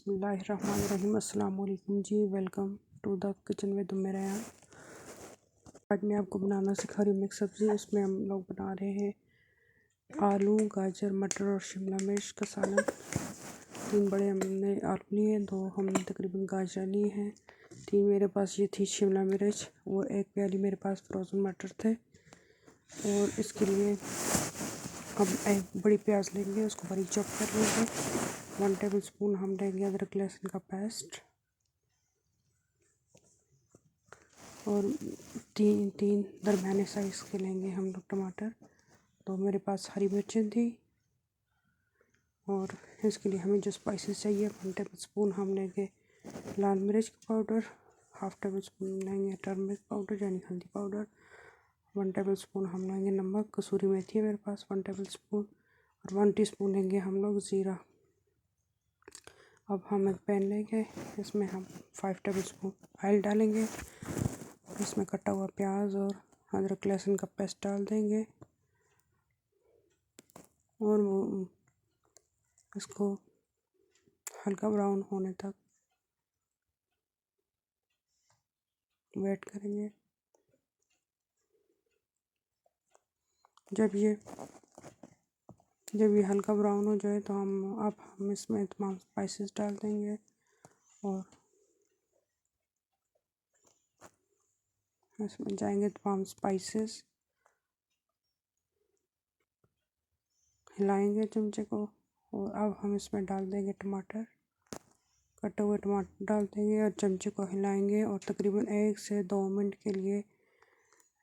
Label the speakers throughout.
Speaker 1: बिस्मिल्लाहिर्रहमानिर्रहीम। अस्सलाम वालेकुम जी। Welcome to the kitchen with मेरा यहाँ। आज मैं आपको बनाना सिखा रही हूँ मिक्स सब्ज़ी। उसमें हम लोग बना रहे हैं आलू, गाजर, मटर और शिमला मिर्च का सालन। 3 बड़े हमने आलू लिए, 2 हमने तकरीबन गाजर लिए हैं, 3 मेरे पास ये थी शिमला मिर्च और 1 प्याली मेरे पास फ्रोज़न मटर थे। और इसके लिए हम एक बड़ी प्याज लेंगे, उसको बारीक चॉप कर लेंगे। 1 टेबल स्पून हम लेंगे अदरक लहसुन का पेस्ट और 3 दरमियाने साइज़ के लेंगे हम लोग टमाटर। तो मेरे पास हरी मिर्चें थी। और इसके लिए हमें जो स्पाइसेस चाहिए, 1 टेबल स्पून हम लेंगे लाल मिर्च पाउडर, 1/2 टेबल स्पून लेंगे टर्मरिक पाउडर यानी हल्दी पाउडर, 1 टेबल स्पून हम लेंगे नमक, कसूरी मेथी है मेरे पास 1 टेबल स्पून, और 1 टीस्पून लेंगे हम लोग ज़ीरा। अब हम एक पैन लेंगे, इसमें हम 5 टेबल स्पून ऑयल डालेंगे। इसमें कटा हुआ प्याज और अदरक लहसुन का पेस्ट डाल देंगे और वो इसको हल्का ब्राउन होने तक वेट करेंगे। जब ये हल्का ब्राउन हो जाए तो हम इसमें तमाम स्पाइसेस डाल देंगे और इसमें जाएंगे तमाम स्पाइसेस, हिलाएंगे चमचे को। और अब हम इसमें डाल देंगे टमाटर, कटे हुए टमाटर डाल देंगे और चमचे को हिलाएंगे और तकरीबन 1 से 2 मिनट के लिए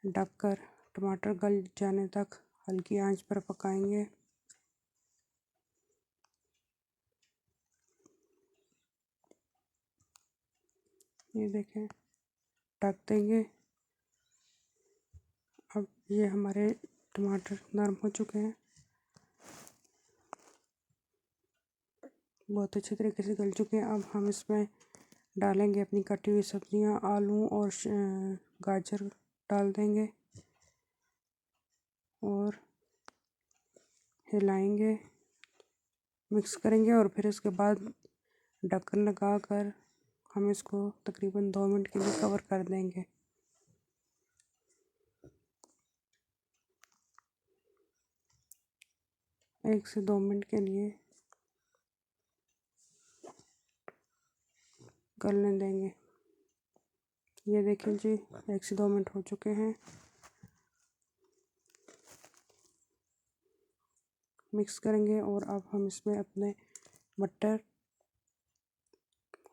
Speaker 1: ढककर टमाटर गल जाने तक हल्की आंच पर पकाएंगे। ये देखें, ढक देंगे। अब ये हमारे टमाटर नरम हो चुके हैं, बहुत अच्छे तरीके से गल चुके हैं। अब हम इसमें डालेंगे अपनी कटी हुई सब्जियां, आलू और गाजर डाल देंगे और हिलाएंगे, मिक्स करेंगे और फिर इसके बाद ढक्कन लगा कर हम इसको तकरीबन 2 मिनट के लिए कवर कर देंगे। एक से 2 मिनट के लिए गलने देंगे। ये देखें जी, 1 से 2 मिनट हो चुके हैं। मिक्स करेंगे और अब हम इसमें अपने मटर,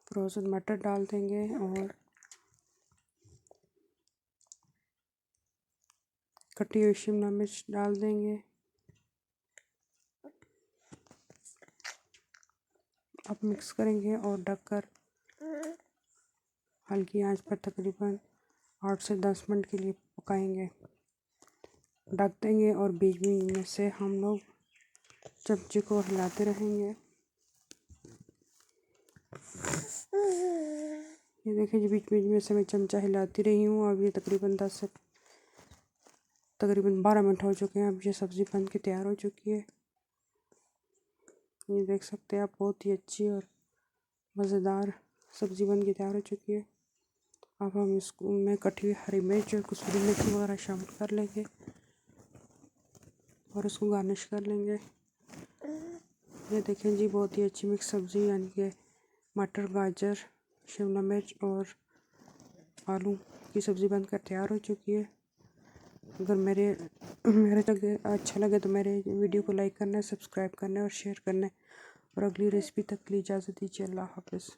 Speaker 1: फ्रोज़न मटर डाल देंगे और कटी हुई शिमला मिर्च डाल देंगे। अब मिक्स करेंगे और ढककर हल्की आंच पर तकरीबन 8 से 10 मिनट के लिए पकाएंगे। ढक देंगे और बीच बीच में से हम लोग चमचे को हिलाते रहेंगे। ये देखिए जी, बीच बीच में से मैं चमचा हिलाती रही हूँ। अब ये तकरीबन 12 मिनट हो चुके हैं। अब ये सब्ज़ी बन के तैयार हो चुकी है। ये देख सकते हैं आप, बहुत ही अच्छी और मज़ेदार सब्ज़ी बन के तैयार हो चुकी है। अब हम इसको में कटी हुई हरी मिर्च और कसूरी मेथी वगैरह शामिल कर लेंगे और उसको गार्निश कर लेंगे। ये देखें जी, बहुत ही अच्छी मिक्स सब्ज़ी यानी कि मटर, गाजर, शिमला मिर्च और आलू की सब्ज़ी बनकर तैयार हो चुकी है। अगर मेरे अच्छा लगे तो मेरे वीडियो को लाइक करना, सब्सक्राइब करना और शेयर करना। और अगली रेसिपी तक के लिए इजाज़त दीजिए। अल्लाह हाफ़िज़।